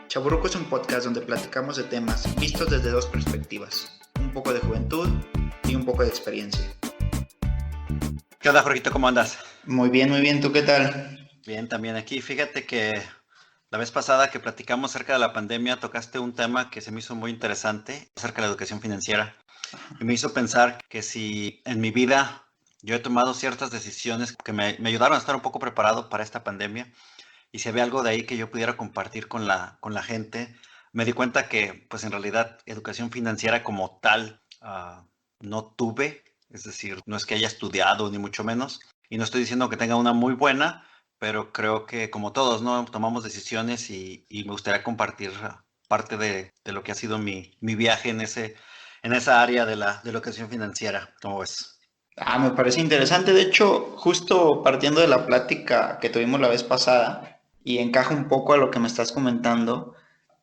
Chavorruco es un podcast donde platicamos de temas vistos desde dos perspectivas, un poco de juventud y un poco de experiencia. ¿Qué onda, Jorgito? ¿Cómo andas? Muy bien, ¿tú qué tal? Bien, también aquí. Fíjate que la vez pasada que platicamos acerca de la pandemia, tocaste un tema que se me hizo muy interesante acerca de la educación financiera. Y me hizo pensar que si en mi vida yo he tomado ciertas decisiones que me ayudaron a estar un poco preparado para esta pandemia, y si había algo de ahí que yo pudiera compartir con la gente, me di cuenta que pues en realidad educación financiera como tal no tuve, es decir, no es que haya estudiado ni mucho menos, y no estoy diciendo que tenga una muy buena, pero creo que como todos, ¿no? Tomamos decisiones y me gustaría compartir parte de lo que ha sido mi viaje en esa área de la educación financiera. ¿Cómo ves? Me parece interesante. De hecho, justo partiendo de la plática que tuvimos la vez pasada y encaja un poco a lo que me estás comentando,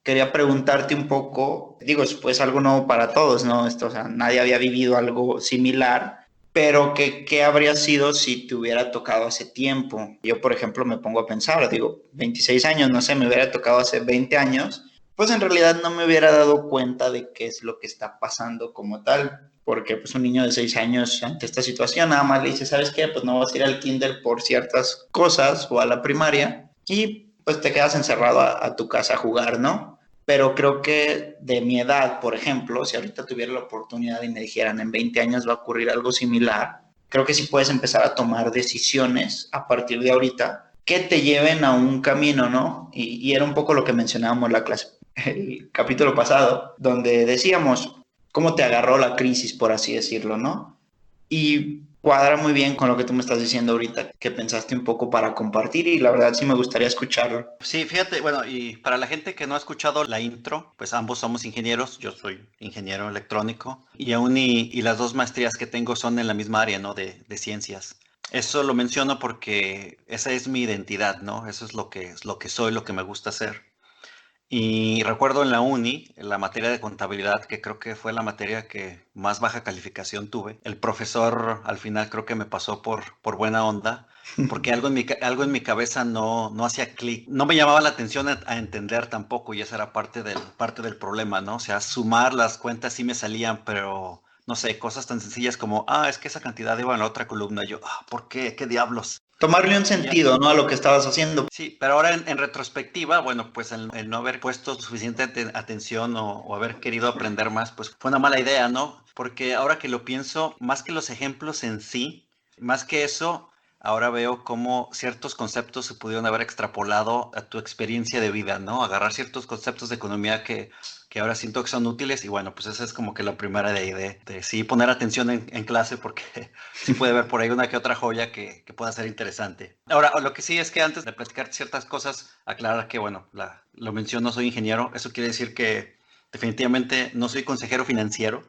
quería preguntarte un poco, digo, es pues algo nuevo para todos, ¿no? Esto, o sea, nadie había vivido algo similar, pero ¿qué habría sido si te hubiera tocado hace tiempo? Yo, por ejemplo, me pongo a pensar, digo, 26 años, no sé, me hubiera tocado hace 20 años, pues en realidad no me hubiera dado cuenta de qué es lo que está pasando como tal, porque pues un niño de 6 años ante esta situación nada más le dice, ¿sabes qué? Pues no vas a ir al kinder por ciertas cosas o a la primaria y pues te quedas encerrado a tu casa a jugar, ¿no? Pero creo que de mi edad, por ejemplo, si ahorita tuviera la oportunidad y me dijeran en 20 años va a ocurrir algo similar, creo que sí puedes empezar a tomar decisiones a partir de ahorita que te lleven a un camino, ¿no? Y era un poco lo que mencionábamos la clase, el capítulo pasado, donde decíamos cómo te agarró la crisis, por así decirlo, ¿no? Y cuadra muy bien con lo que tú me estás diciendo ahorita, que pensaste un poco para compartir y la verdad sí me gustaría escucharlo. Sí, fíjate, bueno, y para la gente que no ha escuchado la intro, pues ambos somos ingenieros, yo soy ingeniero electrónico y aún y las dos maestrías que tengo son en la misma área, ¿no? De ciencias. Eso lo menciono porque esa es mi identidad, ¿no? Eso es lo que soy, lo que me gusta hacer. Y recuerdo en la uni, en la materia de contabilidad, que creo que fue la materia que más baja calificación tuve, el profesor al final creo que me pasó por buena onda, porque algo en mi cabeza no hacía clic, no me llamaba la atención a entender tampoco, y esa era parte del problema, ¿no? O sea, sumar las cuentas sí me salían, pero no sé, cosas tan sencillas como, es que esa cantidad iba en la otra columna, y yo, ¿por qué? ¿Qué diablos? Tomarle un Y ya, sentido, ¿no? A lo que estabas haciendo. sí, pero ahora en retrospectiva, bueno, pues el no haber puesto suficiente atención o haber querido aprender más, pues fue una mala idea, ¿no? Porque ahora que lo pienso, más que los ejemplos en sí, más que eso, ahora veo cómo ciertos conceptos se pudieron haber extrapolado a tu experiencia de vida, ¿no? Agarrar ciertos conceptos de economía que ahora siento que son útiles y bueno, pues esa es como que la primera de ahí, de sí poner atención en clase porque sí puede haber por ahí una que otra joya que pueda ser interesante. Ahora, lo que sí es que antes de platicar ciertas cosas, aclarar que, bueno, lo menciono, soy ingeniero, eso quiere decir que definitivamente no soy consejero financiero.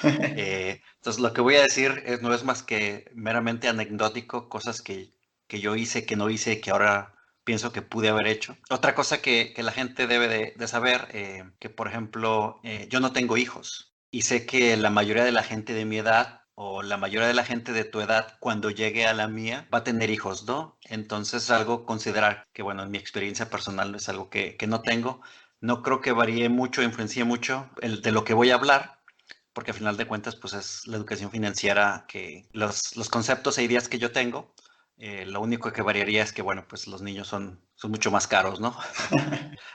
Entonces, lo que voy a decir no es más que meramente anecdótico, cosas que yo hice, que no hice, que ahora pienso que pude haber hecho. Otra cosa que la gente debe de saber, que por ejemplo, yo no tengo hijos y sé que la mayoría de la gente de mi edad o la mayoría de la gente de tu edad, cuando llegue a la mía, va a tener hijos, ¿no? Entonces, algo considerar que, bueno, en mi experiencia personal es algo que no tengo. No creo que varíe mucho, influencie mucho de lo que voy a hablar, porque al final de cuentas, pues es la educación financiera que los conceptos e ideas que yo tengo, lo único que variaría es que, bueno, pues los niños son mucho más caros, ¿no?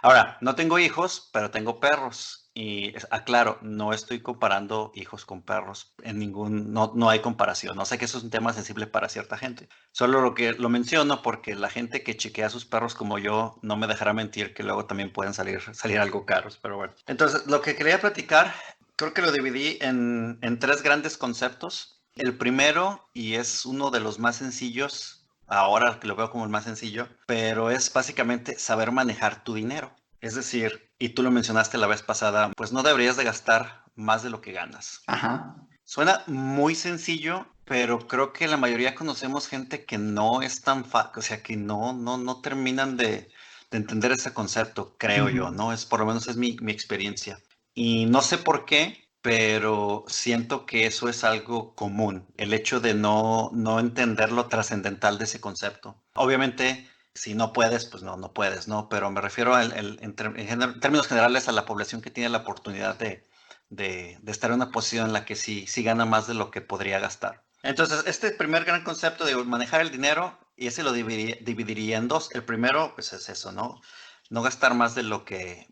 Ahora, no tengo hijos, pero tengo perros. Y aclaro, no estoy comparando hijos con perros. No hay comparación. No sé que eso es un tema sensible para cierta gente. Solo lo menciono porque la gente que chequea a sus perros como yo no me dejará mentir que luego también pueden salir algo caros. Pero bueno. Entonces, lo que quería platicar, creo que lo dividí en tres grandes conceptos. El primero, y es uno de los más sencillos, ahora que lo veo como el más sencillo, pero es básicamente saber manejar tu dinero. Es decir, y tú lo mencionaste la vez pasada, pues no deberías de gastar más de lo que ganas. Ajá. Suena muy sencillo, pero creo que la mayoría conocemos gente que no es tan fácil, o sea, que no terminan de entender ese concepto, creo yo, ¿no? Por lo menos es mi experiencia. Y no sé por qué, pero siento que eso es algo común, el hecho de no entender lo trascendental de ese concepto. Obviamente, Si no puedes, pues no puedes, ¿no? Pero me refiero en términos generales a la población que tiene la oportunidad de estar en una posición en la que sí gana más de lo que podría gastar. Entonces, este primer gran concepto de manejar el dinero, y ese lo dividiría en dos. El primero, pues es eso, ¿no? No gastar más de lo que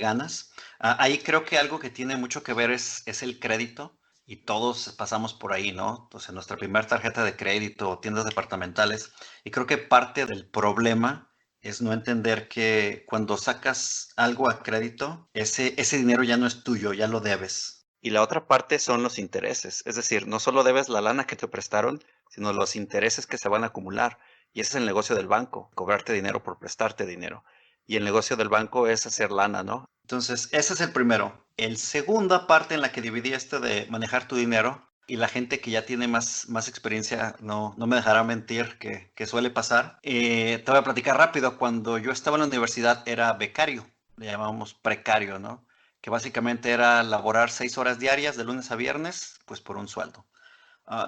ganas. Ahí creo que algo que tiene mucho que ver es el crédito, y todos pasamos por ahí, ¿no? Entonces, nuestra primera tarjeta de crédito o tiendas departamentales, y creo que parte del problema es no entender que cuando sacas algo a crédito, ese dinero ya no es tuyo, ya lo debes. Y la otra parte son los intereses. Es decir, no solo debes la lana que te prestaron, sino los intereses que se van a acumular. Y ese es el negocio del banco, cobrarte dinero por prestarte dinero. Y el negocio del banco es hacer lana, ¿no? Entonces, ese es el primero. El segunda parte en la que dividí esto de manejar tu dinero, y la gente que ya tiene más experiencia no me dejará mentir que suele pasar. Te voy a platicar rápido. Cuando yo estaba en la universidad era becario, le llamábamos precario, ¿no? Que básicamente era laborar 6 horas diarias de lunes a viernes, pues por un sueldo.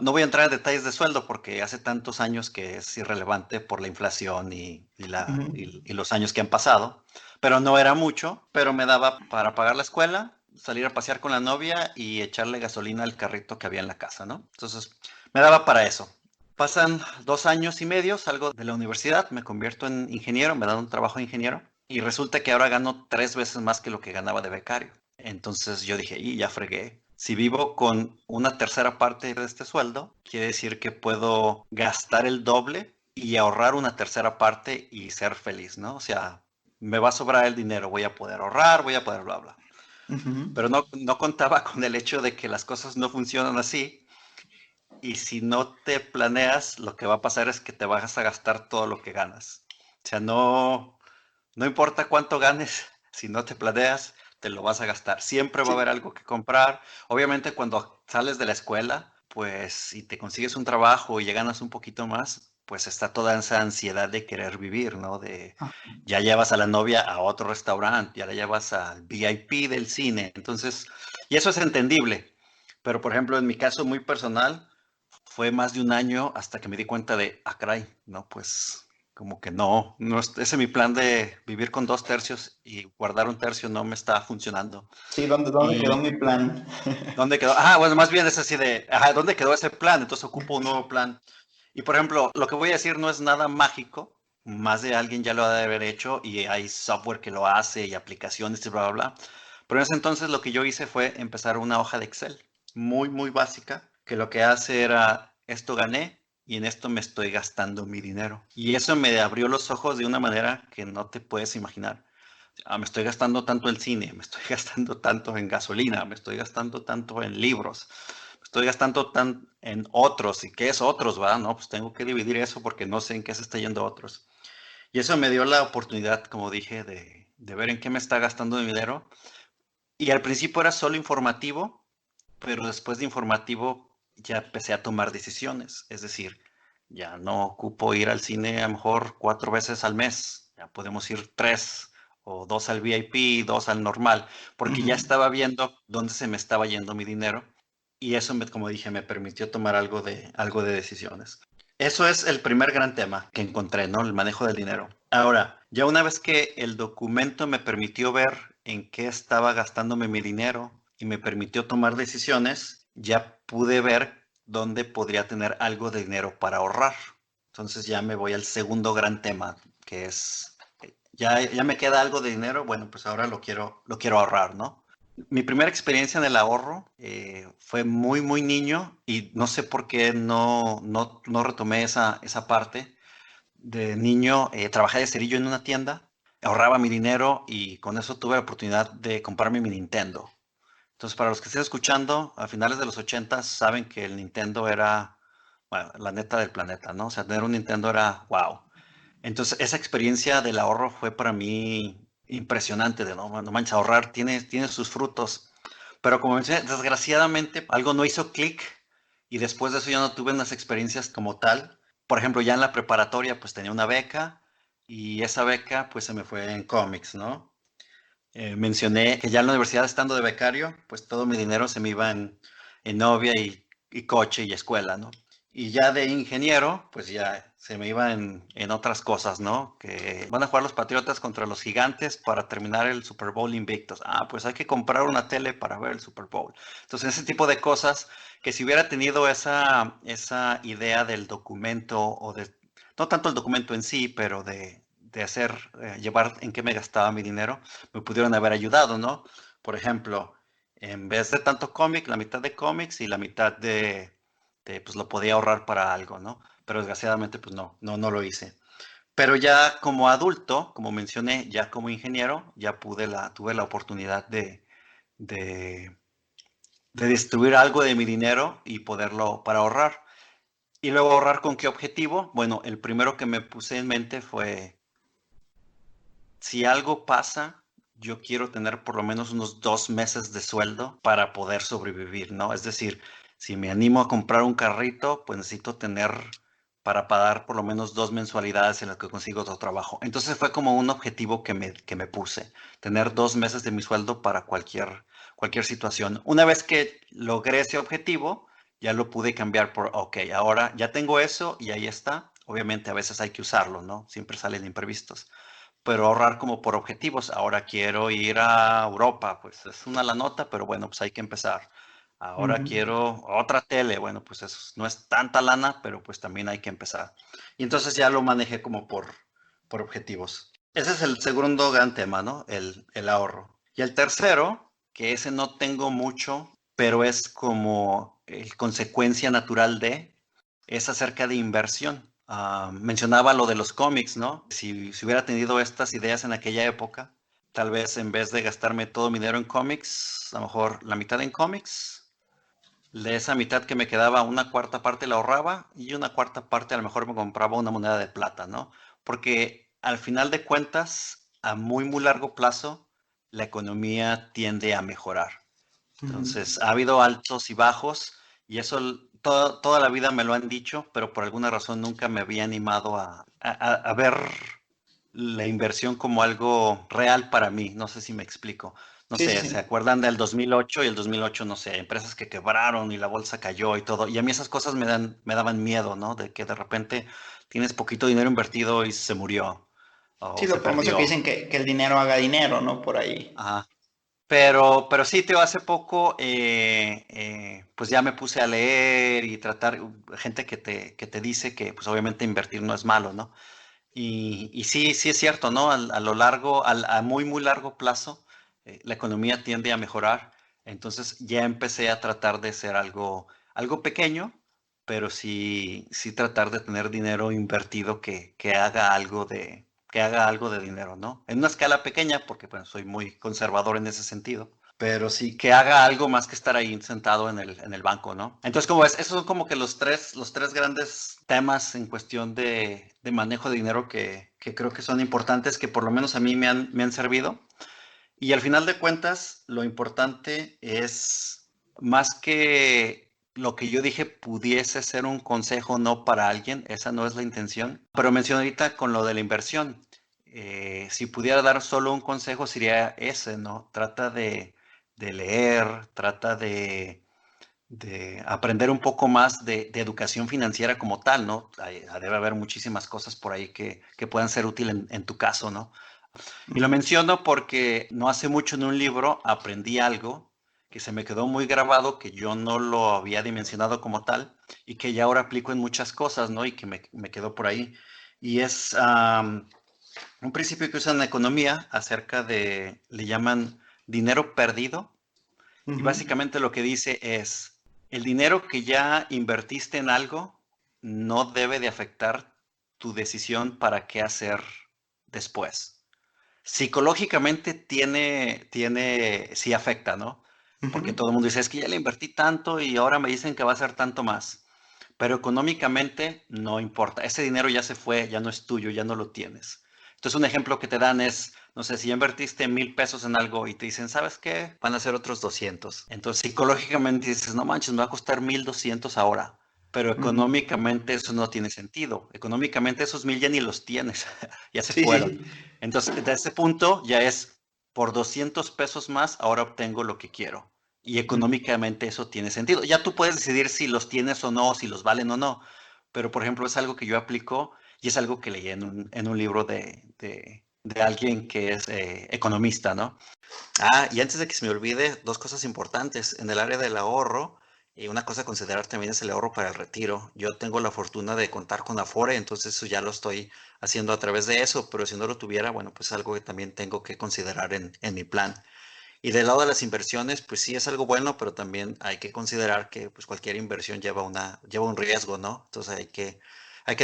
No voy a entrar en detalles de sueldo porque hace tantos años que es irrelevante por la inflación Ujú. y los años que han pasado, pero no era mucho, pero me daba para pagar la escuela, salir a pasear con la novia y echarle gasolina al carrito que había en la casa, ¿no? Entonces, me daba para eso. Pasan 2 años y medio, salgo de la universidad, me convierto en ingeniero, me dan un trabajo de ingeniero y resulta que ahora gano 3 veces más que lo que ganaba de becario. Entonces yo dije, y ya fregué. Si vivo con una tercera parte de este sueldo, quiere decir que puedo gastar el doble y ahorrar una tercera parte y ser feliz, ¿no? O sea, me va a sobrar el dinero, voy a poder ahorrar, voy a poder bla, bla. Ujú. Pero no contaba con el hecho de que las cosas no funcionan así, y si no te planeas, lo que va a pasar es que te vas a gastar todo lo que ganas. O sea, no importa cuánto ganes, si no te planeas, te lo vas a gastar. Siempre va a haber Sí. algo que comprar. Obviamente, cuando sales de la escuela, pues si te consigues un trabajo y ya ganas un poquito más, pues está toda esa ansiedad de querer vivir, ¿no? De Ah, ya llevas a la novia a otro restaurante, ya la llevas al VIP del cine. Entonces, y eso es entendible. Pero, por ejemplo, en mi caso muy personal, fue más de un año hasta que me di cuenta de, caray, no, pues como que no, ese mi plan de vivir con 2 tercios y guardar un tercio no me está funcionando. sí, ¿dónde quedó ¿Y mi plan? dónde quedó? Bueno, más bien es así de, ¿dónde quedó ese plan? Entonces ocupo un nuevo plan. Y por ejemplo, lo que voy a decir no es nada mágico, más de alguien ya lo ha de haber hecho y hay software que lo hace y aplicaciones y bla, bla, bla. Pero en ese entonces lo que yo hice fue empezar una hoja de Excel muy, muy básica, que lo que hace era, esto gané y en esto me estoy gastando mi dinero. Y eso me abrió los ojos de una manera que no te puedes imaginar. Me estoy gastando tanto en cine, me estoy gastando tanto en gasolina, me estoy gastando tanto en libros, me estoy gastando tan en otros. ¿Y qué es otros, va? No, pues tengo que dividir eso porque no sé en qué se está yendo otros. Y eso me dio la oportunidad, como dije, de ver en qué me está gastando mi dinero. Y al principio era solo informativo, pero después de informativo ya empecé a tomar decisiones. Es decir, ya no ocupo ir al cine a lo mejor 4 veces al mes. Ya podemos ir 3 o 2 al VIP, 2 al normal, porque ya Ujú. estaba viendo dónde se me estaba yendo mi dinero y eso, como dije, me permitió tomar algo de decisiones. Eso es el primer gran tema que encontré, ¿no? El manejo del dinero. Ahora, ya una vez que el documento me permitió ver en qué estaba gastándome mi dinero y me permitió tomar decisiones, ya pude ver dónde podría tener algo de dinero para ahorrar. Entonces ya me voy al segundo gran tema, que es, ya me queda algo de dinero, bueno, pues ahora lo quiero ahorrar, ¿no? Mi primera experiencia en el ahorro fue muy, muy niño y no sé por qué no retomé esa parte. De niño trabajé de cerillo en una tienda, ahorraba mi dinero y con eso tuve la oportunidad de comprarme mi Nintendo. Entonces, para los que estén escuchando, a finales de los 80 saben que el Nintendo era, bueno, la neta del planeta, ¿no? O sea, tener un Nintendo era wow. Entonces, esa experiencia del ahorro fue para mí impresionante, de no manches, ahorrar tiene sus frutos. Pero como mencioné, desgraciadamente algo no hizo clic y después de eso ya no tuve unas experiencias como tal. Por ejemplo, ya en la preparatoria pues tenía una beca y esa beca pues se me fue en cómics, ¿no? Mencioné que ya en la universidad estando de becario, pues todo mi dinero se me iba en novia y coche y escuela, ¿no? Y ya de ingeniero, pues ya se me iba en otras cosas, ¿no? Que van a jugar los Patriotas contra los Gigantes para terminar el Super Bowl invictos. Ah, pues hay que comprar una tele para ver el Super Bowl. Entonces, ese tipo de cosas que si hubiera tenido esa idea del documento o de, no tanto el documento en sí, pero de hacer, llevar en qué me gastaba mi dinero, me pudieron haber ayudado, ¿no? Por ejemplo, en vez de tanto cómic, la mitad de cómics y la mitad pues lo podía ahorrar para algo, ¿no? Pero desgraciadamente, pues no lo hice. Pero ya como adulto, como mencioné, ya como ingeniero, ya tuve la oportunidad de, de destruir algo de mi dinero y poderlo para ahorrar. Y luego ahorrar con qué objetivo? Bueno, el primero que me puse en mente fue, si algo pasa, yo quiero tener por lo menos unos 2 meses de sueldo para poder sobrevivir, ¿no? Es decir, si me animo a comprar un carrito, pues necesito tener para pagar por lo menos 2 mensualidades en las que consigo otro trabajo. Entonces fue como un objetivo que me puse, tener 2 meses de mi sueldo para cualquier situación. Una vez que logré ese objetivo, ya lo pude cambiar por, ok, ahora ya tengo eso y ahí está. Obviamente a veces hay que usarlo, ¿no? Siempre salen imprevistos, pero ahorrar como por objetivos. Ahora quiero ir a Europa, pues es una la nota, pero bueno, pues hay que empezar. Ahora Ujú. quiero otra tele, bueno, pues eso no es tanta lana, pero pues también hay que empezar. Y entonces ya lo manejé como por objetivos. Ese es el segundo gran tema, ¿no? El ahorro. Y el tercero, que ese no tengo mucho, pero es como consecuencia natural es acerca de inversión. Mencionaba lo de los cómics, ¿no? Si hubiera tenido estas ideas en aquella época, tal vez en vez de gastarme todo mi dinero en cómics, a lo mejor la mitad en cómics, de esa mitad que me quedaba, una cuarta parte la ahorraba y una cuarta parte a lo mejor me compraba una moneda de plata, ¿no? Porque al final de cuentas, a muy, muy largo plazo, la economía tiende a mejorar. Ujú. Entonces, ha habido altos y bajos y eso toda la vida me lo han dicho, pero por alguna razón nunca me había animado a ver la inversión como algo real para mí. No sé si me explico. No Sí, sí, sé, ¿se sí. acuerdan del 2008 y el 2008, no sé, empresas que quebraron y la bolsa cayó y todo? Y a mí esas cosas me daban miedo, ¿no? De que de repente tienes poquito dinero invertido y se murió Sí, o se lo famoso que perdió. dicen que el dinero haga dinero, ¿no? Por ahí. Ajá. Pero sí, Teo, hace poco, pues ya me puse a leer y tratar, gente que te dice que, pues obviamente invertir no es malo, ¿no? Y sí, sí es cierto, ¿no? A lo largo, a muy, muy largo plazo, la economía tiende a mejorar. Entonces ya empecé a tratar de ser algo pequeño, pero sí tratar de tener dinero invertido que haga algo de dinero, ¿no? En una escala pequeña, porque bueno, soy muy conservador en ese sentido, pero sí que haga algo más que estar ahí sentado en el banco, ¿no? Entonces, como ves, esos son como que los tres grandes temas en cuestión de manejo de dinero que creo que son importantes, que por lo menos a mí me han servido. Y al final de cuentas, lo importante es más que lo que yo dije pudiese ser un consejo no para alguien, esa no es la intención. Pero mencioné ahorita con lo de la inversión. Si pudiera dar solo un consejo sería ese, ¿no? Trata de leer, trata de aprender un poco más de educación financiera como tal, ¿no? Debe haber muchísimas cosas por ahí que puedan ser útiles en tu caso, ¿no? Y lo Ujú. menciono porque no hace mucho en un libro aprendí algo que se me quedó muy grabado, que yo no lo había dimensionado como tal y que ya ahora aplico en muchas cosas, ¿no? Y que me quedó por ahí. Y es un principio que usan en economía acerca le llaman dinero perdido. Y Ujú. básicamente lo que dice es, el dinero que ya invertiste en algo no debe de afectar tu decisión para qué hacer después. Psicológicamente sí afecta, ¿no? Porque Ujú. todo el mundo dice, es que ya le invertí tanto y ahora me dicen que va a ser tanto más. Pero económicamente no importa. Ese dinero ya se fue, ya no es tuyo, ya no lo tienes. Entonces un ejemplo que te dan es, no sé, si ya invertiste 1,000 pesos en algo y te dicen, ¿sabes qué? Van a ser otros 200. Entonces psicológicamente dices, no manches, me va a costar 1,200 ahora. Pero Ujú. económicamente eso no tiene sentido. Económicamente esos 1,000 ya ni los tienes, ya se Sí, fueron. sí. Entonces, de ese punto ya es por 200 pesos más, ahora obtengo lo que quiero. y económicamente eso tiene sentido. Ya tú puedes decidir si los tienes o no, si los valen o no, pero por ejemplo es algo que yo aplico y es algo que leí en un libro de alguien que es economista, ¿no? Ah, y antes de que se me olvide, dos cosas importantes. En el área del ahorro, una cosa a considerar también es el ahorro para el retiro. Yo tengo la fortuna de contar con Afore, entonces eso ya lo estoy haciendo a través de eso, pero si no lo tuviera, bueno, pues es algo que también tengo que considerar en mi plan. Y del lado de las inversiones, pues sí es algo bueno, pero también hay que considerar que pues cualquier inversión lleva un riesgo, ¿no? Entonces hay que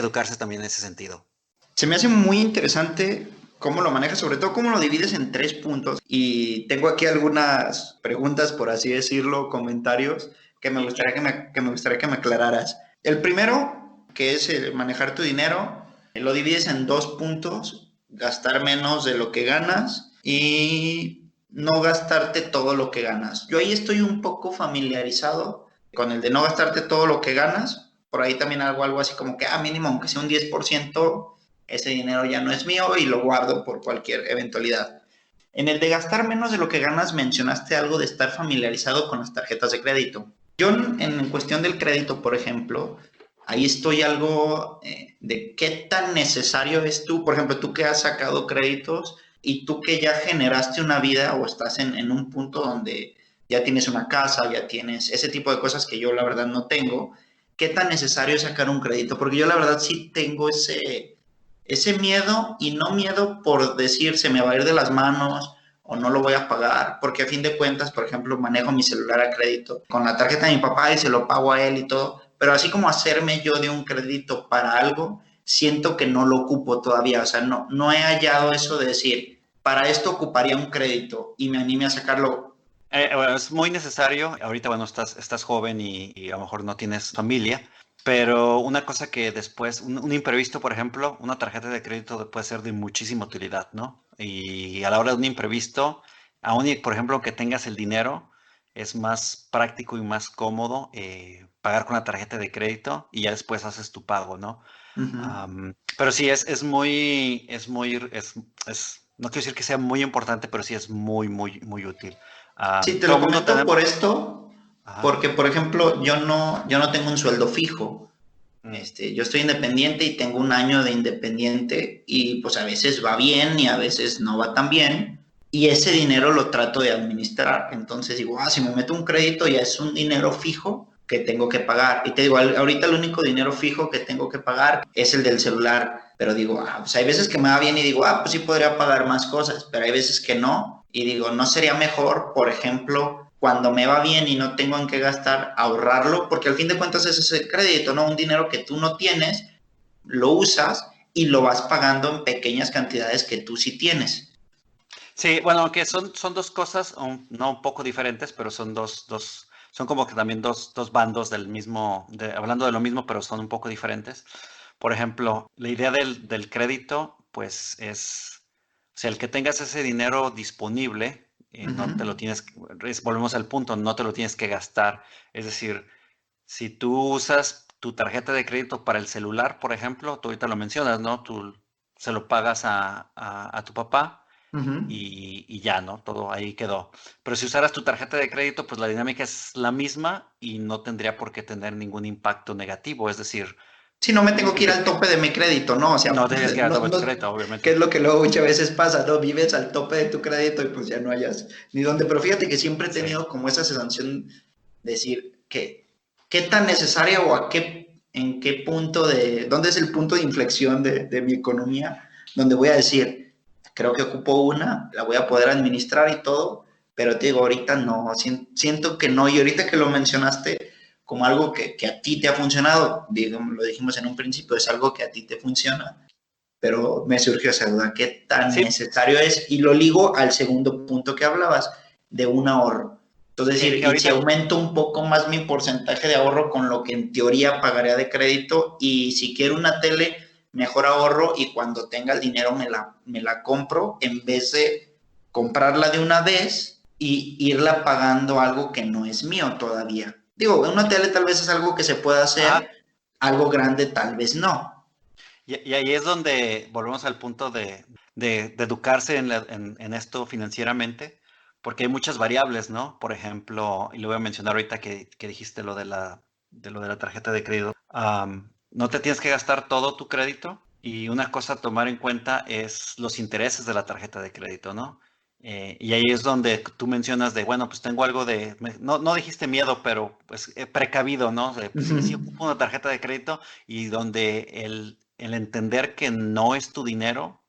educarse también en ese sentido. Se me hace muy interesante cómo lo manejas, sobre todo cómo lo divides en 3 puntos. Y tengo aquí algunas preguntas, por así decirlo, comentarios que me Y, gustaría que me gustaría que me aclararas. El primero, que es manejar tu dinero, lo divides en 2 puntos: gastar menos de lo que ganas y no gastarte todo lo que ganas. Yo ahí estoy un poco familiarizado con el de no gastarte todo lo que ganas. Por ahí también hago algo así como que, mínimo, aunque sea un 10%, ese dinero ya no es mío y lo guardo por cualquier eventualidad. En el de gastar menos de lo que ganas, mencionaste algo de estar familiarizado con las tarjetas de crédito. Yo en cuestión del crédito, por ejemplo, ahí estoy algo de qué tan necesario es tú, por ejemplo, tú que has sacado créditos y tú que ya generaste una vida o estás en un punto donde ya tienes una casa, ya tienes ese tipo de cosas que yo la verdad no tengo. ¿Qué tan necesario es sacar un crédito? Porque yo la verdad sí tengo ese miedo, y no miedo por decir se me va a ir de las manos o no lo voy a pagar, porque a fin de cuentas, por ejemplo, manejo mi celular a crédito con la tarjeta de mi papá y se lo pago a él y todo, pero así como hacerme yo de un crédito para algo, siento que no lo ocupo todavía. O sea, no he hallado eso de decir, para esto ocuparía un crédito y me anime a sacarlo. bueno, es muy necesario. Ahorita, bueno, estás joven y a lo mejor no tienes familia, pero una cosa que después, un imprevisto, por ejemplo, una tarjeta de crédito puede ser de muchísima utilidad, ¿no? Y a la hora de un imprevisto, aún y, por ejemplo, que tengas el dinero, es más práctico y más cómodo pagar con la tarjeta de crédito y ya después haces tu pago, ¿no? Uh-huh. Pero sí, no quiero decir que sea muy importante, pero sí es muy útil. Sí, te Todo lo el mundo comento tenemos. por esto, Ajá. porque, por ejemplo, yo no tengo un sueldo fijo. Mm. Yo estoy independiente y tengo un año de independiente, y pues a veces va bien y a veces no va tan bien, y ese dinero lo trato de administrar. Entonces digo, si me meto un crédito ya es un dinero fijo que tengo que pagar. Y te digo, ahorita el único dinero fijo que tengo que pagar es el del celular, pero digo, pues hay veces que me va bien y digo, pues sí podría pagar más cosas, pero hay veces que no, y digo, ¿no sería mejor, por ejemplo, cuando me va bien y no tengo en qué gastar, ahorrarlo? Porque al fin de cuentas ese es el crédito, ¿no? Un dinero que tú no tienes, lo usas y lo vas pagando en pequeñas cantidades que tú sí tienes. Sí, bueno, aunque son dos cosas, no un poco diferentes, pero son como que también dos bandos del mismo, hablando de lo mismo, pero son un poco diferentes. Por ejemplo, la idea del crédito, pues o sea, el que tengas ese dinero disponible, no te lo Uh-huh. tienes, volvemos al punto, no te lo tienes que gastar. Es decir, si tú usas tu tarjeta de crédito para el celular, por ejemplo, tú ahorita lo mencionas, ¿no? Tú se lo pagas a tu papá Uh-huh. y ya, ¿no? Todo ahí quedó. Pero si usaras tu tarjeta de crédito, pues la dinámica es la misma y no tendría por qué tener ningún impacto negativo. Es decir, Si no me tengo que ir al que tope de mi crédito, ¿no? O sea, no tienes que dar no, todo tu no, crédito, que obviamente. es lo que luego muchas veces pasa, ¿no? Vives al tope de tu crédito y pues ya no hayas ni dónde. Pero fíjate que siempre he Sí. tenido como esa sensación de decir que qué tan necesaria o en qué punto dónde es el punto de inflexión de mi economía, donde voy a decir, creo que ocupo una, la voy a poder administrar y todo, pero te digo, ahorita no, siento que no. Y ahorita que lo mencionaste como algo que a ti te ha funcionado, digamos, lo dijimos en un principio, es algo que a ti te funciona, pero me surgió esa duda, ¿qué tan Sí, necesario es? Y lo ligo al segundo punto que hablabas, de un ahorro. Entonces, que decir, y si ahorita, aumento un poco más mi porcentaje de ahorro con lo que en teoría pagaría de crédito, y si quiero una tele, mejor ahorro y cuando tenga el dinero me la compro, en vez de comprarla de una vez y irla pagando algo que no es mío todavía. Digo, una tele tal vez es algo que se puede hacer, ajá, algo grande tal vez no. y ahí es donde volvemos al punto de educarse en esto financieramente, porque hay muchas variables, ¿no? Por ejemplo, y lo voy a mencionar ahorita que dijiste de lo de la tarjeta de crédito. No te tienes que gastar todo tu crédito y una cosa a tomar en cuenta es los intereses de la tarjeta de crédito, ¿no? Y ahí es donde tú mencionas de, bueno, pues tengo algo de, no, no dijiste miedo, pero pues precavido, ¿no? Pues sí, sí ocupo una tarjeta de crédito y donde el entender que no es tu dinero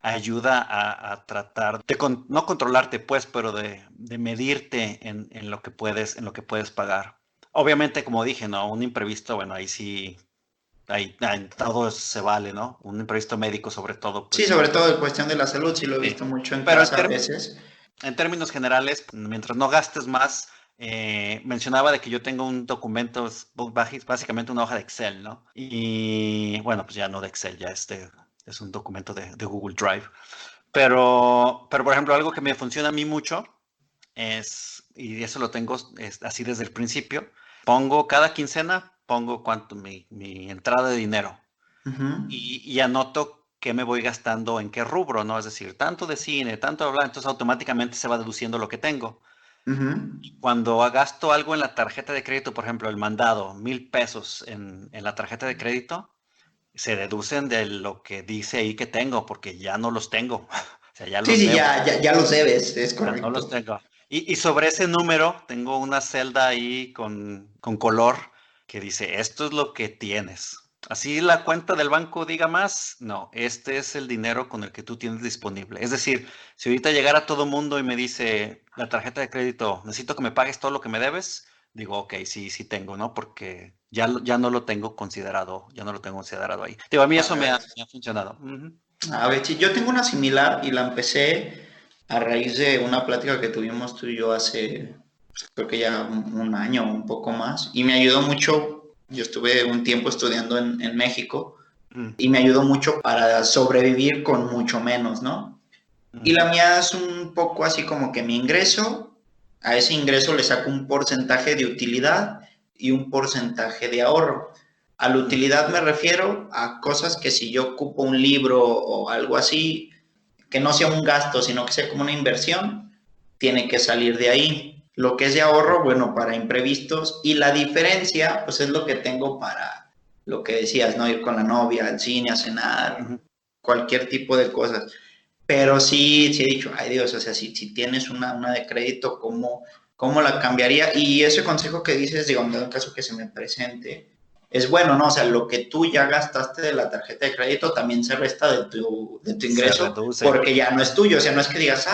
ayuda a tratar de no controlarte, pues, pero de medirte en lo que puedes pagar. Obviamente, como dije, ¿no? Un imprevisto, bueno, ahí sí, ahí todo se vale, ¿no? Un imprevisto médico, sobre todo, Sí, pues sobre no. todo en cuestión de la salud, sí lo he Sí. visto mucho en Pero casa a veces. en términos generales, mientras no gastes más, mencionaba de que yo tengo un documento, básicamente una hoja de Excel, ¿no? Y bueno, pues ya no de Excel, ya es un documento de Google Drive. Pero, por ejemplo, algo que me funciona a mí mucho y eso lo tengo así desde el principio, pongo cada quincena, pongo mi entrada de dinero Ujú, y anoto qué me voy gastando en qué rubro, ¿no? Es decir, tanto de cine, tanto de hablar, entonces automáticamente se va deduciendo lo que tengo. ujú. Cuando gasto algo en la tarjeta de crédito, por ejemplo, el mandado, 1,000 pesos en la tarjeta de crédito, se deducen de lo que dice ahí que tengo, porque ya no los tengo, o sea, ya Sí, los sí, debo. ya los debes, es Ya no los correcto. tengo. Y sobre ese número tengo una celda ahí con color que dice, esto es lo que tienes. Así la cuenta del banco diga más, no, este es el dinero con el que tú tienes disponible. Es decir, si ahorita llegara todo mundo y me dice, la tarjeta de crédito, necesito que me pagues todo lo que me debes, digo, ok, sí, sí tengo, ¿no? Porque ya no lo tengo considerado, ya no lo tengo considerado ahí. Digo, a mí eso Correcto. me ha funcionado. Ujú. A ver, sí, yo tengo una similar y la empecé a raíz de una plática que tuvimos tú y yo hace, pues, creo que ya un año o un poco más, y me ayudó mucho. Yo estuve un tiempo estudiando en México Mm, y me ayudó mucho para sobrevivir con mucho menos, ¿no? Y ujú, la mía es un poco así como que mi ingreso, a ese ingreso le saco un porcentaje de utilidad y un porcentaje de ahorro. A la mm. utilidad me refiero a cosas que si yo ocupo un libro o algo así, que no sea un gasto, sino que sea como una inversión, tiene que salir de ahí. Lo que es de ahorro, bueno, para imprevistos. Y la diferencia, pues es lo que tengo para lo que decías, ¿no? Ir con la novia al cine, a cenar, Ujú. cualquier tipo de cosas. Pero sí, sí he dicho, ay Dios, o sea, si tienes una de crédito, ¿cómo la cambiaría? Y ese consejo que dices, digo, en dado caso que se me presente, es bueno, ¿no? O sea, lo que tú ya gastaste de la tarjeta de crédito también se resta de tu Se ingreso reduce. porque ya no es tuyo. O sea, no es que digas,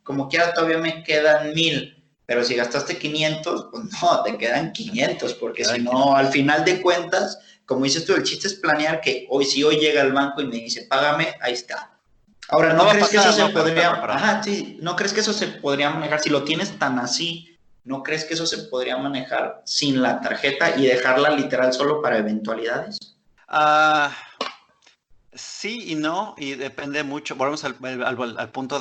como quiera todavía me quedan 1,000, pero si gastaste 500, pues no, te quedan 500, porque si Quedan no, 500. al final de cuentas, como dices tú, el chiste es planear que hoy, si hoy llega el banco y me dice, págame, ahí está. Ahora, No ¿no va a crees que eso pasar, se ¿no? Pero estar podría, preparado. ajá, sí, ¿no crees que eso se podría manejar si lo tienes tan así? ¿No crees que eso se podría manejar sin la tarjeta y dejarla literal solo para eventualidades? Ah, sí y no, y depende mucho. Volvemos al punto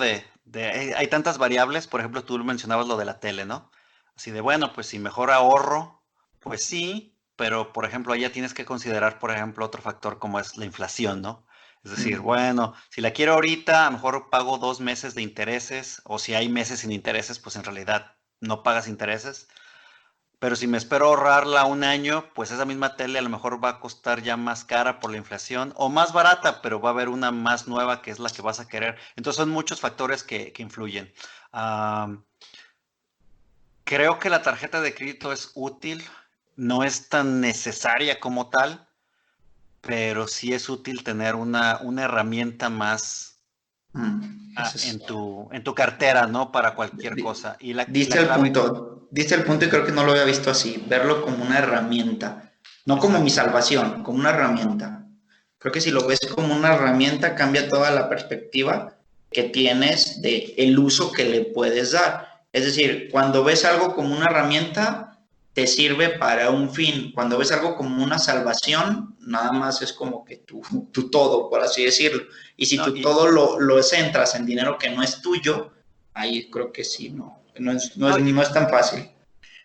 hay tantas variables, por ejemplo, tú mencionabas lo de la tele, ¿no? Así de, bueno, pues si mejor ahorro, pues sí, pero por ejemplo, allá tienes que considerar, por ejemplo, otro factor como es la inflación, ¿no? Es decir, Mm. bueno, si la quiero ahorita, a lo mejor pago 2 meses de intereses, o si hay meses sin intereses, pues en realidad no pagas intereses. Pero si me espero ahorrarla un año, pues esa misma tele a lo mejor va a costar ya más cara por la inflación o más barata, pero va a haber una más nueva que es la que vas a querer. Entonces son muchos factores que influyen. Am, Creo que la tarjeta de crédito es útil, no es tan necesaria como tal, pero sí es útil tener una herramienta más Eso es, en tu cartera, ¿no? Para cualquier di- cosa. Y diste la el clave, punto, diste el punto y creo que no lo había visto así, verlo como una herramienta, no como mi exacto. salvación, como una herramienta. Creo que si lo ves como una herramienta cambia toda la perspectiva que tienes de el uso que le puedes dar. Es decir, cuando ves algo como una herramienta, te sirve para un fin. Cuando ves algo como una salvación, nada más es como que tu todo, por así decirlo. Y si No, tú todo lo centras en dinero que no es tuyo, ahí creo que sí, no, no es tan fácil. eh,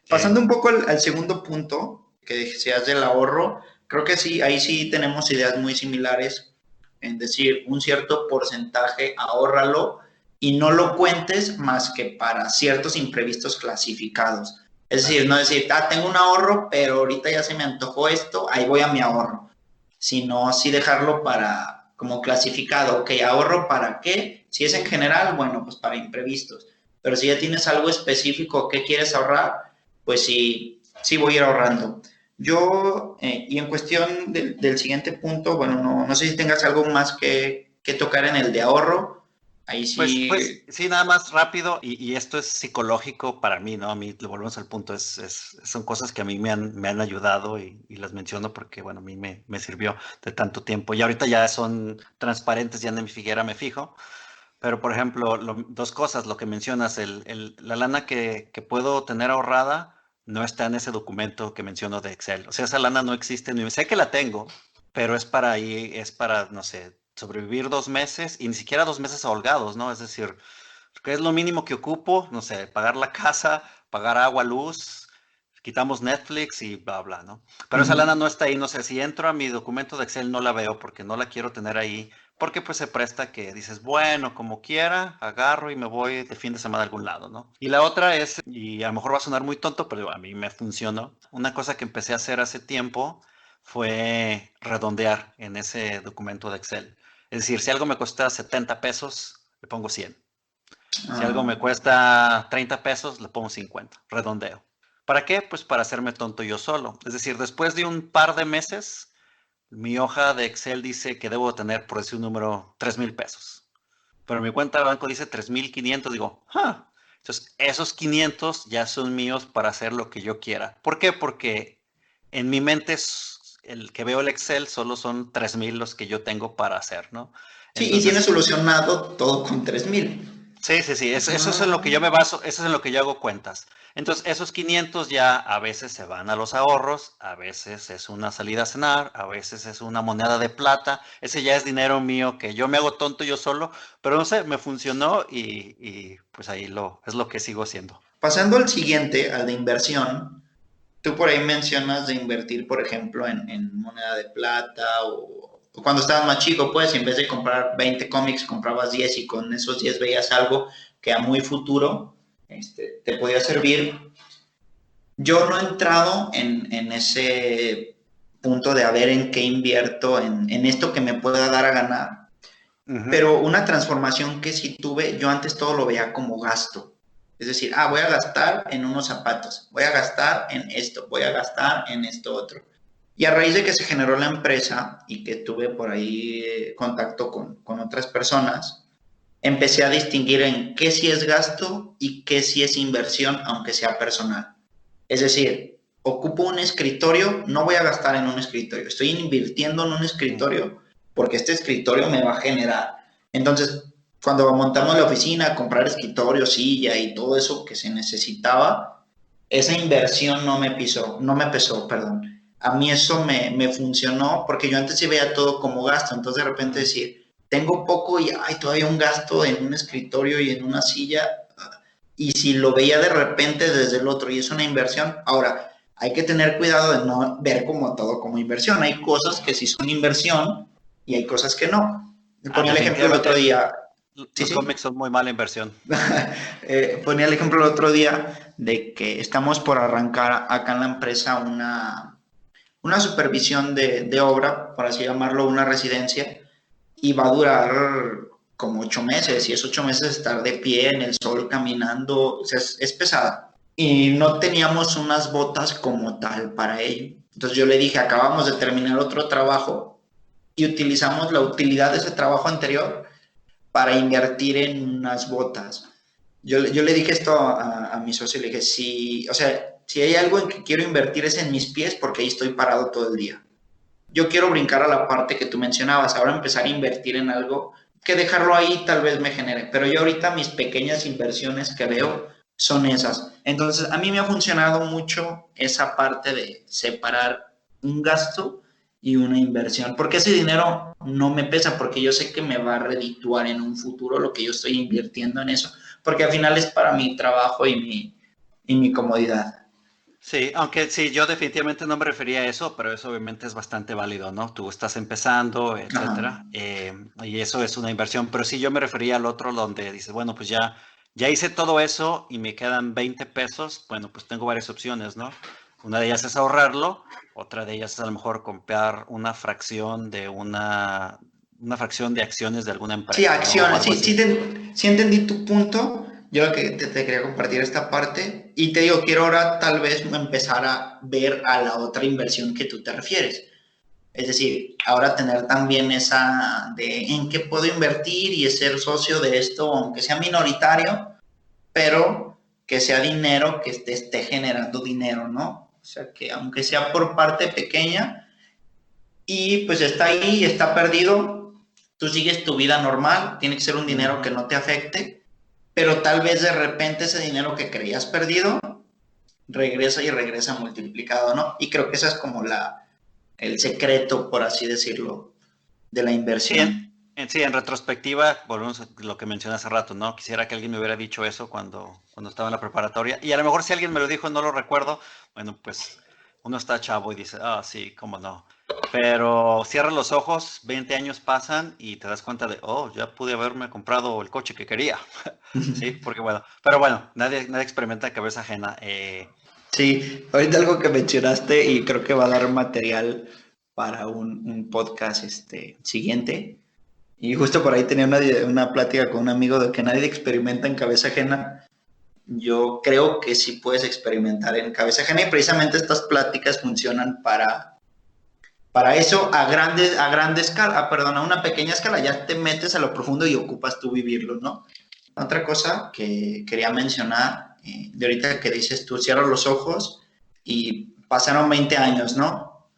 Pasando un poco al segundo punto que decías del ahorro, creo que sí, ahí sí tenemos ideas muy similares en decir un cierto porcentaje, ahórralo y no lo cuentes más que para ciertos imprevistos clasificados. Es decir, no decir, tengo un ahorro, pero ahorita ya se me antojó esto, ahí voy a mi ahorro, sino sí dejarlo para como clasificado, ok, ahorro para qué, si es en general, bueno, pues para imprevistos, pero si ya tienes algo específico que quieres ahorrar, pues sí, sí voy a ir ahorrando. Yo, y en cuestión del siguiente punto, bueno, no sé si tengas algo más que tocar en el de ahorro, ahí Pues sí. sí, nada más rápido, y esto es psicológico para mí, ¿no? A mí, le volvemos al punto, son cosas que a mí me han ayudado y las menciono porque, bueno, a mí me sirvió de tanto tiempo. Y ahorita ya son transparentes, ya en mi figuera me fijo. Pero, por ejemplo, dos cosas, lo que mencionas, la lana que puedo tener ahorrada no está en ese documento que menciono de Excel. O sea, esa lana no existe, sé que la tengo, pero es para, no sé, sobrevivir 2 meses y ni siquiera 2 meses holgados, ¿no? Es decir, ¿qué es lo mínimo que ocupo? No sé, pagar la casa, pagar agua, luz, quitamos Netflix y bla, bla, ¿no? Pero esa lana Ujú. no está ahí, no sé, si entro a mi documento de Excel no la veo porque no la quiero tener ahí, porque pues se presta que dices, bueno, como quiera, agarro y me voy de fin de semana a algún lado, ¿no? Y la otra es, y a lo mejor va a sonar muy tonto, pero a mí me funcionó, una cosa que empecé a hacer hace tiempo fue redondear en ese documento de Excel. Es decir, si algo me cuesta 70 pesos, le pongo 100. Si algo me Ah, cuesta 30 pesos, le pongo 50, redondeo. ¿Para qué? Pues para hacerme tonto yo solo. Es decir, después de un par de meses, mi hoja de Excel dice que debo tener, por decir un número, 3,000 pesos. Pero mi cuenta de banco dice 3,500. Digo, ¡ah! Entonces, esos 500 ya son míos para hacer lo que yo quiera. ¿Por qué? Porque en mi mente, el que veo el Excel, solo son 3,000 los que yo tengo para hacer, ¿no? sí, y tienes Entonces, solucionado todo con 3,000. sí, sí, sí, eso es en lo que yo Ah, me baso, eso es en lo que yo hago cuentas. Entonces, esos 500 ya a veces se van a los ahorros, a veces es una salida a cenar, a veces es una moneda de plata, ese ya es dinero mío que yo me hago tonto yo solo, pero no sé, me funcionó y pues ahí es lo que sigo haciendo. pasando al siguiente, al de inversión, tú por ahí mencionas de invertir, por ejemplo, en moneda de plata o cuando estabas más chico, pues, en vez de comprar 20 cómics, comprabas 10 y con esos 10 veías algo que a muy futuro te podía servir. Yo no he entrado en ese punto de a ver en qué invierto, en esto que me pueda dar a ganar, Ujú. pero una transformación que sí tuve, yo antes todo lo veía como gasto. Es decir, voy a gastar en unos zapatos, voy a gastar en esto, voy a gastar en esto otro. Y a raíz de que se generó la empresa y que tuve por ahí contacto con otras personas, empecé a distinguir en qué sí es gasto y qué sí es inversión, aunque sea personal. Es decir, ocupo un escritorio, no voy a gastar en un escritorio, estoy invirtiendo en un escritorio porque este escritorio me va a generar. Entonces, cuando montamos la oficina, comprar escritorio, silla y todo eso que se necesitaba, esa inversión no me pesó, perdón. A mí eso me funcionó porque yo antes sí veía todo como gasto, entonces de repente decir, tengo poco y hay todavía un gasto en un escritorio y en una silla, y si lo veía de repente desde el otro y es una inversión, ahora hay que tener cuidado de no ver como todo como inversión. Hay cosas que sí son inversión y hay cosas que no. Ponía el ejemplo el otro Definitivamente día, sí, los sí, cómics son muy mala inversión. ponía el ejemplo el otro día de que estamos por arrancar acá en la empresa una supervisión de obra, por así llamarlo, una residencia, y va a durar como 8 meses, y esos 8 meses estar de pie en el sol caminando, o sea, es pesada. Y no teníamos unas botas como tal para ello. Entonces yo le dije, acabamos de terminar otro trabajo y utilizamos la utilidad de ese trabajo anterior para invertir en unas botas. Yo le dije esto a mi socio, le dije, si, o sea, si hay algo en que quiero invertir es en mis pies porque ahí estoy parado todo el día. Yo quiero brincar a la parte que tú mencionabas, ahora empezar a invertir en algo que dejarlo ahí tal vez me genere, pero yo ahorita mis pequeñas inversiones que veo son esas. Entonces, a mí me ha funcionado mucho esa parte de separar un gasto y una inversión, porque ese dinero no me pesa, porque yo sé que me va a redituar en un futuro lo que yo estoy invirtiendo en eso, porque al final es para mi trabajo y mi comodidad. Sí, aunque sí, yo definitivamente no me refería a eso, pero eso obviamente es bastante válido, ¿no? Tú estás empezando, Ajá. etcétera, y eso es una inversión, pero sí yo me refería al otro donde dices, bueno, pues ya hice todo eso y me quedan 20 pesos, bueno, pues tengo varias opciones, ¿no? Una de ellas es ahorrarlo, otra de ellas es a lo mejor comprar una fracción de acciones de alguna Sí, empresa, ¿no? O acciones, algo sí, así. sí entendí tu punto. Yo lo que te quería compartir esta parte y te digo, quiero ahora tal vez empezar a ver a la otra inversión que tú te refieres. Es decir, ahora tener también esa de en qué puedo invertir y ser socio de esto, aunque sea minoritario, pero que sea dinero que te esté generando dinero, ¿no? O sea, que aunque sea por parte pequeña y pues está ahí, está perdido, tú sigues tu vida normal, tiene que ser un dinero que Ujú. no te afecte, pero tal vez de repente ese dinero que creías perdido regresa y regresa multiplicado, ¿no? Y creo que esa es como el secreto, por así decirlo, de la Sí, inversión. sí, en retrospectiva, volvemos a lo que mencioné hace rato, ¿no? Quisiera que alguien me hubiera dicho eso cuando estaba en la preparatoria. Y a lo mejor si alguien me lo dijo, no lo recuerdo, bueno, pues uno está chavo y dice, ah, sí, cómo no. Pero cierra los ojos, 20 años pasan y te das cuenta de, oh, ya pude haberme comprado el coche que quería. Sí, porque bueno, pero bueno, nadie experimenta en cabeza ajena. Sí, ahorita algo que mencionaste y creo que va a dar material para un podcast siguiente. Y justo por ahí tenía una plática con un amigo de que nadie experimenta en cabeza ajena. Yo creo que sí puedes experimentar en cabeza ajena y precisamente estas pláticas funcionan para eso a grande escala, perdón, a una pequeña escala, ya te metes a lo profundo y ocupas tú vivirlo, ¿no? Otra cosa que quería mencionar, de ahorita que dices tú, cierras los ojos y pasaron 20 años, ¿no?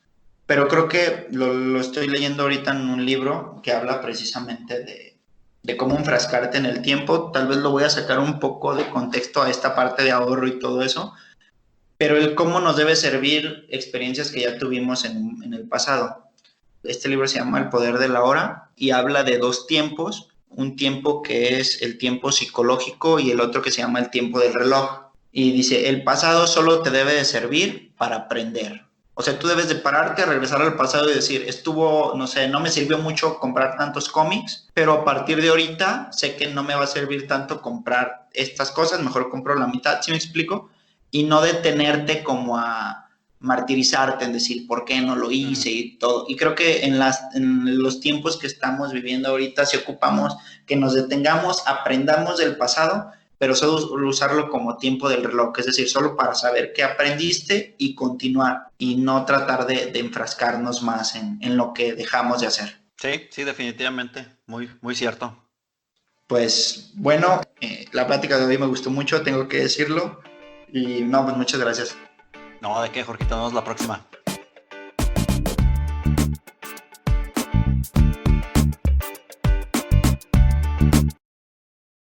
Pero creo que lo estoy leyendo ahorita en un libro que habla precisamente de cómo enfrascarte en el tiempo. Tal vez lo voy a sacar un poco de contexto a esta parte de ahorro y todo eso, pero el cómo nos debe servir experiencias que ya tuvimos en el pasado. Este libro se llama El poder de la hora y habla de dos tiempos, un tiempo que es el tiempo psicológico y el otro que se llama el tiempo del reloj. Y dice, el pasado solo te debe de servir para aprender. O sea, tú debes de pararte, regresar al pasado y decir, estuvo, no sé, no me sirvió mucho comprar tantos cómics, pero a partir de ahorita sé que no me va a servir tanto comprar estas cosas, mejor compro la mitad, ¿sí me explico? Y no detenerte como a martirizarte en decir por qué no lo Ujú. hice y todo. Y creo que en los tiempos que estamos viviendo ahorita, si ocupamos que nos detengamos, aprendamos del pasado, pero solo usarlo como tiempo del reloj, es decir, solo para saber qué aprendiste y continuar y no tratar de enfrascarnos más en lo que dejamos de hacer. Sí, sí, definitivamente, muy, muy cierto. Pues bueno, la plática de hoy me gustó mucho, tengo que decirlo. Y no, pues muchas gracias. No, ¿de qué, Jorgito? Nos vemos la próxima.